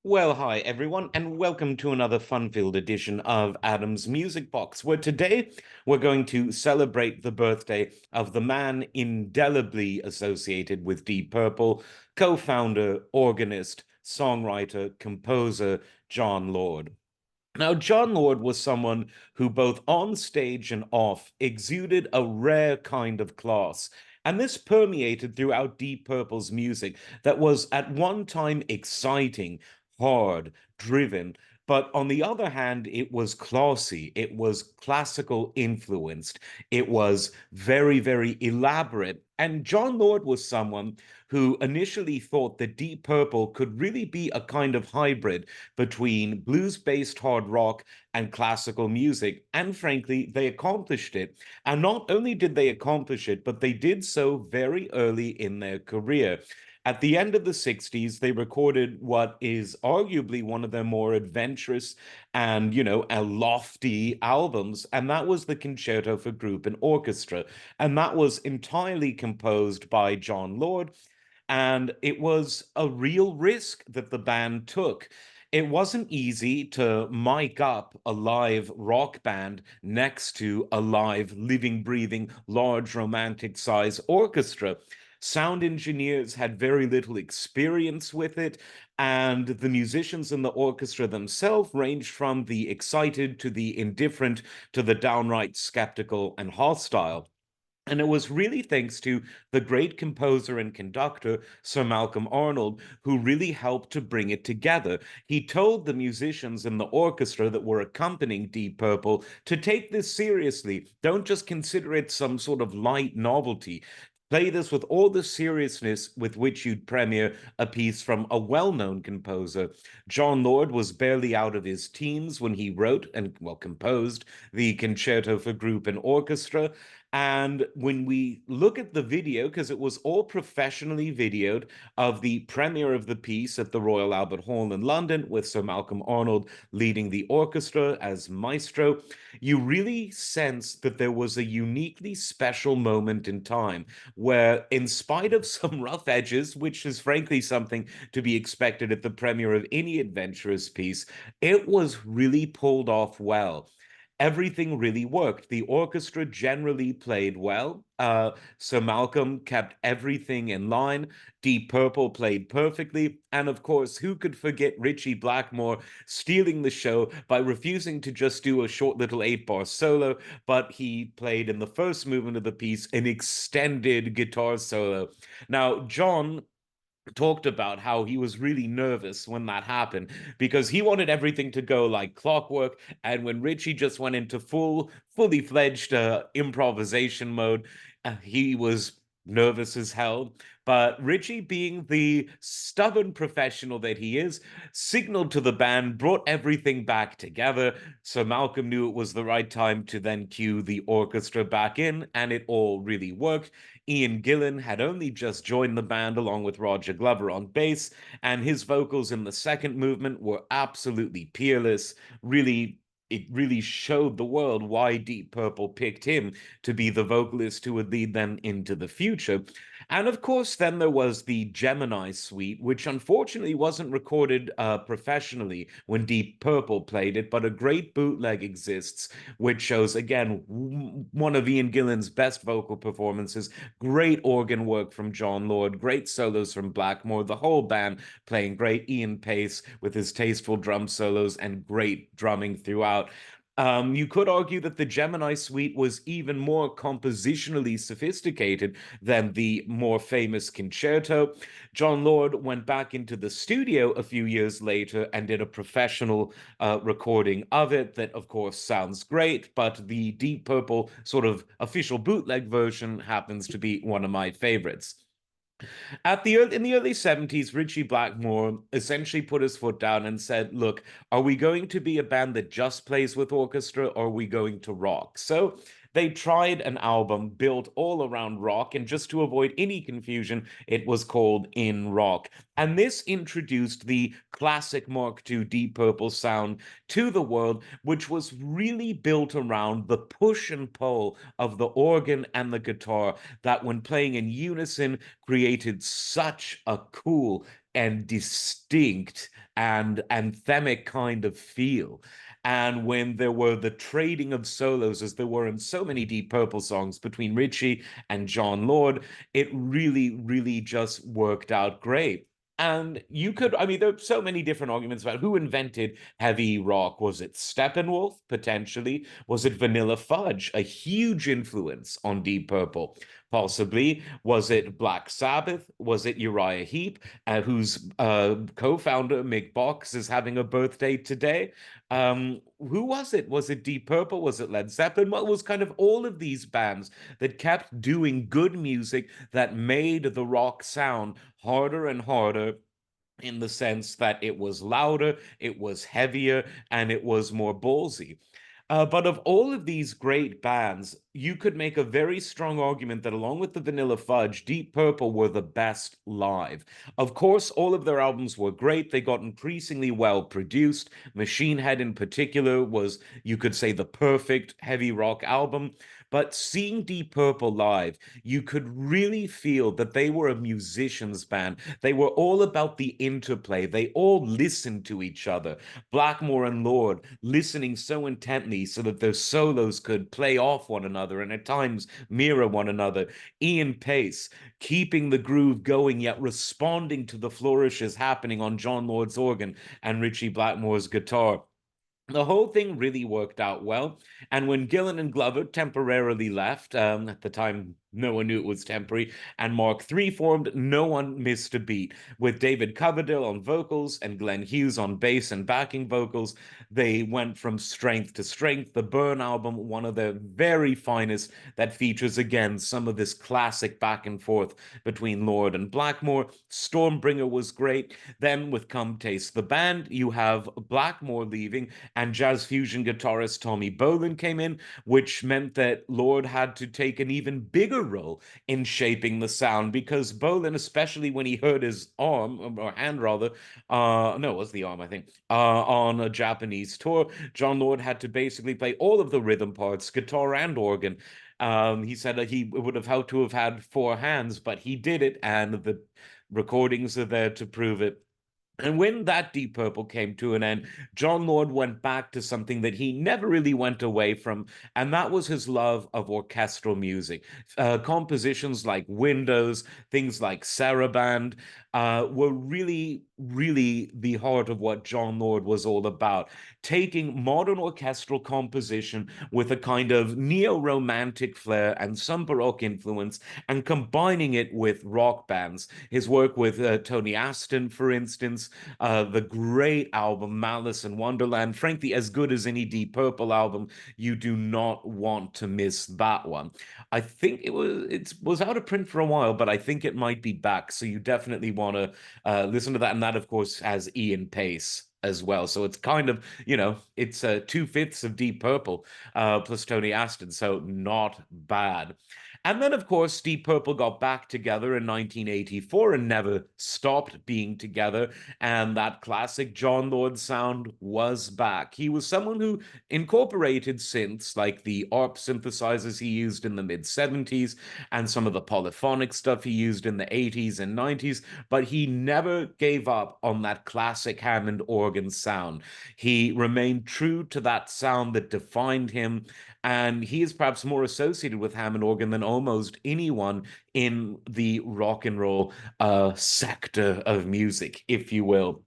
Well, hi everyone, and welcome to another fun-filled edition of Adam's Music Box, where today we're going to celebrate the birthday of the man indelibly associated with Deep Purple, co-founder, organist, songwriter, composer, John Lord. Now, John Lord was someone who, both on stage and off, exuded a rare kind of class. And this permeated throughout Deep Purple's music that was at one time exciting, hard, driven, but on the other hand, it was classy, it was classical influenced, it was very, very elaborate. And John Lord was someone who initially thought that Deep Purple could really be a kind of hybrid between blues-based hard rock and classical music. And frankly, they accomplished it. And not only did they accomplish it, but they did so very early in their career. At the end of the 60s, they recorded what is arguably one of their more adventurous and, a lofty albums, and that was the Concerto for Group and Orchestra. And that was entirely composed by John Lord, and it was a real risk that the band took. It wasn't easy to mic up a live rock band next to a live, living, breathing, large romantic size orchestra. Sound engineers had very little experience with it, and the musicians in the orchestra themselves ranged from the excited to the indifferent to the downright skeptical and hostile. And it was really thanks to the great composer and conductor, Sir Malcolm Arnold, who really helped to bring it together. He told the musicians in the orchestra that were accompanying Deep Purple to take this seriously. Don't just consider it some sort of light novelty. Play this with all the seriousness with which you'd premiere a piece from a well-known composer. John Lord was barely out of his teens when he wrote and, well, composed the Concerto for Group and Orchestra. And when we look at the video, because it was all professionally videoed, of the premiere of the piece at the Royal Albert Hall in London, with Sir Malcolm Arnold leading the orchestra as maestro, you really sense that there was a uniquely special moment in time where, in spite of some rough edges, which is frankly something to be expected at the premiere of any adventurous piece, it was really pulled off well. Everything really worked. The orchestra generally played well. Sir Malcolm kept everything in line. Deep Purple played perfectly. And of course, who could forget Ritchie Blackmore stealing the show by refusing to just do a short little 8-bar solo, but he played in the first movement of the piece an extended guitar solo. Now, John talked about how he was really nervous when that happened because he wanted everything to go like clockwork. And when Richie just went into fully fledged improvisation mode, he was nervous as hell. But Richie, being the stubborn professional that he is, signaled to the band, brought everything back together. So Malcolm knew it was the right time to then cue the orchestra back in, and it all really worked. Ian Gillan had only just joined the band along with Roger Glover on bass, and his vocals in the second movement were absolutely peerless. It really showed the world why Deep Purple picked him to be the vocalist who would lead them into the future. And of course, then there was the Gemini Suite, which unfortunately wasn't recorded professionally when Deep Purple played it, but a great bootleg exists, which shows, again, one of Ian Gillan's best vocal performances. Great organ work from John Lord, great solos from Blackmore, the whole band playing great. Ian Pace with his tasteful drum solos and great drumming throughout. You could argue that the Gemini Suite was even more compositionally sophisticated than the more famous Concerto. John Lord went back into the studio a few years later and did a professional recording of it that, of course, sounds great, but the Deep Purple sort of official bootleg version happens to be one of my favorites. In the early 70s, Ritchie Blackmore essentially put his foot down and said, look, are we going to be a band that just plays with orchestra, or are we going to rock? So they tried an album built all around rock, and just to avoid any confusion, it was called In Rock. And this introduced the classic Mark II Deep Purple sound to the world, which was really built around the push and pull of the organ and the guitar that, when playing in unison, created such a cool, and distinct and anthemic kind of feel. And when there were the trading of solos, as there were in so many Deep Purple songs between Ritchie and John Lord, it really, really just worked out great. And you could, I mean, there are so many different arguments about who invented heavy rock. Was it Steppenwolf, potentially? Was it Vanilla Fudge, a huge influence on Deep Purple? Possibly. Was it Black Sabbath? Was it Uriah Heep, whose co-founder, Mick Box, is having a birthday today? Who was it? Was it Deep Purple? Was it Led Zeppelin? Well, it was kind of all of these bands that kept doing good music that made the rock sound harder and harder, in the sense that it was louder, it was heavier, and it was more ballsy. But of all of these great bands, you could make a very strong argument that along with the Vanilla Fudge, Deep Purple were the best live. Of course, all of their albums were great. They got increasingly well produced. Machine Head, in particular, was, you could say, the perfect heavy rock album. But seeing Deep Purple live, you could really feel that they were a musician's band. They were all about the interplay. They all listened to each other. Blackmore and Lord listening so intently so that their solos could play off one another and at times mirror one another. Ian Pace keeping the groove going, yet responding to the flourishes happening on John Lord's organ and Ritchie Blackmore's guitar. The whole thing really worked out well. And when Gillan and Glover temporarily left, at the time, no one knew it was temporary, and Mark III formed, no one missed a beat. With David Coverdale on vocals and Glenn Hughes on bass and backing vocals, they went from strength to strength. The Burn album, one of the very finest, that features, again, some of this classic back and forth between Lord and Blackmore. Stormbringer was great. Then with Come Taste the Band, you have Blackmore leaving, and jazz fusion guitarist Tommy Bolin came in, which meant that Lord had to take an even bigger role in shaping the sound, because Bolin, especially when he hurt his arm, or hand rather, no, it was the arm, I think, on a Japanese tour, John Lord had to basically play all of the rhythm parts, guitar and organ. He said that he would have had to have had four hands, but he did it, and the recordings are there to prove it. And when that Deep Purple came to an end, John Lord went back to something that he never really went away from, and that was his love of orchestral music. Compositions like Windows, things like Saraband, were really, really the heart of what John Lord was all about. Taking modern orchestral composition with a kind of neo-romantic flair and some Baroque influence, and combining it with rock bands. His work with Tony Aston, for instance, the great album Malice in Wonderland, frankly, as good as any Deep Purple album. You do not want to miss that one. I think it was out of print for a while, but I think it might be back. So you definitely want to listen to that. And that, of course, has Ian Pace as well. So it's kind of, it's 2/5 of Deep Purple plus Tony Aston. So not bad. And then, of course, Deep Purple got back together in 1984 and never stopped being together. And that classic John Lord sound was back. He was someone who incorporated synths like the ARP synthesizers he used in the mid 70s and some of the polyphonic stuff he used in the 80s and 90s, but he never gave up on that classic Hammond organ sound. He remained true to that sound that defined him, and he is perhaps more associated with Hammond organ than almost anyone in the rock and roll sector of music, if you will.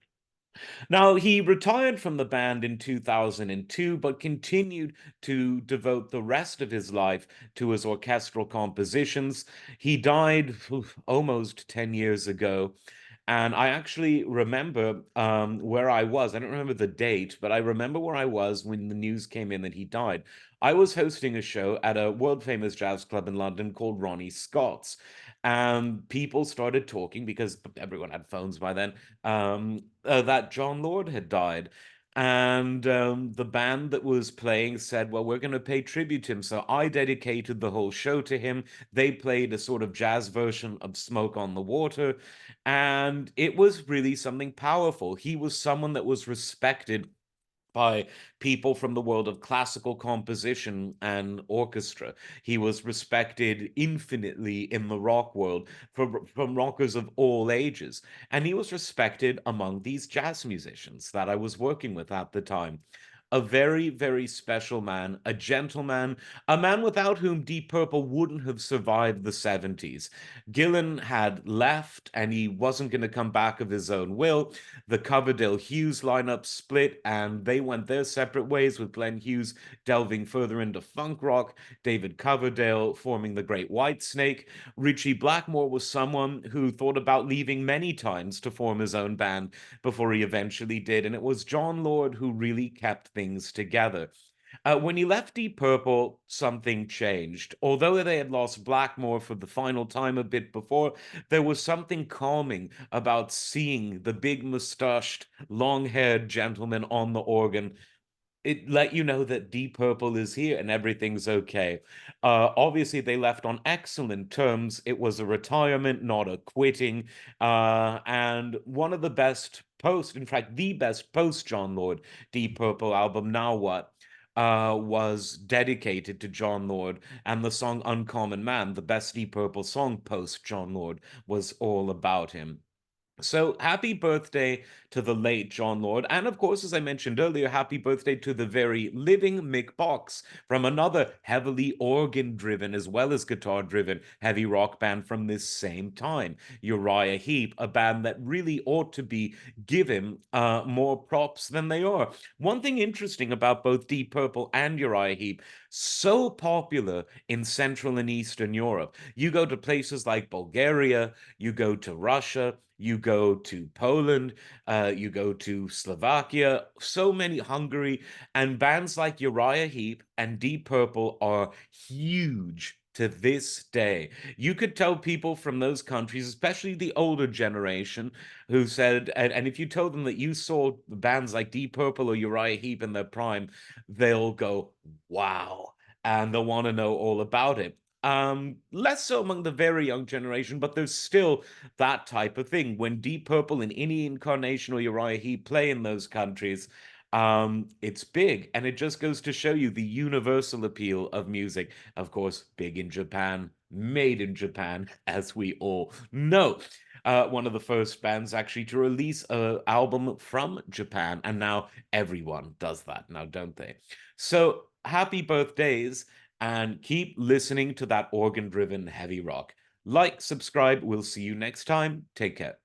Now, he retired from the band in 2002, but continued to devote the rest of his life to his orchestral compositions. He died almost 10 years ago. And I actually remember where I was. I don't remember the date, but I remember where I was when the news came in that he died. I was hosting a show at a world famous jazz club in London called Ronnie Scott's. And people started talking, because everyone had phones by then, that John Lord had died. And the band that was playing said, well, we're going to pay tribute to him. So I dedicated the whole show to him. They played a sort of jazz version of Smoke on the Water. And it was really something powerful. He was someone that was respected by people from the world of classical composition and orchestra. He was respected infinitely in the rock world from rockers of all ages. And he was respected among these jazz musicians that I was working with at the time. A very, very special man, a gentleman, a man without whom Deep Purple wouldn't have survived the 70s. Gillan had left and he wasn't going to come back of his own will. The Coverdale Hughes lineup split and they went their separate ways, with Glenn Hughes delving further into funk rock, David Coverdale forming the Great Whitesnake. Ritchie Blackmore was someone who thought about leaving many times to form his own band before he eventually did, and it was John Lord who really kept things together. When he left Deep Purple, something changed. Although they had lost Blackmore for the final time a bit before, there was something calming about seeing the big mustached, long haired gentleman on the organ. It let you know that Deep Purple is here and everything's okay. Obviously, they left on excellent terms. It was a retirement, not a quitting. And one of the best post, in fact, the best post John Lord Deep Purple album, Now What? Was dedicated to John Lord, and the song Uncommon Man, the best Deep Purple song post John Lord, was all about him. So happy birthday to the late John Lord. And of course, as I mentioned earlier, happy birthday to the very living Mick Box from another heavily organ driven as well as guitar driven heavy rock band from this same time, Uriah Heep, a band that really ought to be given more props than they are. One thing interesting about both Deep Purple and Uriah Heep, so popular in Central and Eastern Europe. You go to places like Bulgaria, you go to Russia, you go to Poland, you go to Slovakia, so many, Hungary, and bands like Uriah Heep and Deep Purple are huge to this day. You could tell people from those countries, especially the older generation, who said, and if you told them that you saw bands like Deep Purple or Uriah Heep in their prime, they'll go, wow, and they'll want to know all about it. Less so among the very young generation, but there's still that type of thing. When Deep Purple in any incarnation or Uriah Heep play in those countries, it's big, and it just goes to show you the universal appeal of music. Of course, big in Japan, made in Japan, as we all know. One of the first bands actually to release an album from Japan, and now everyone does that now, don't they? So happy birthdays, and keep listening to that organ driven heavy rock. Like, subscribe. We'll see you next time. Take care.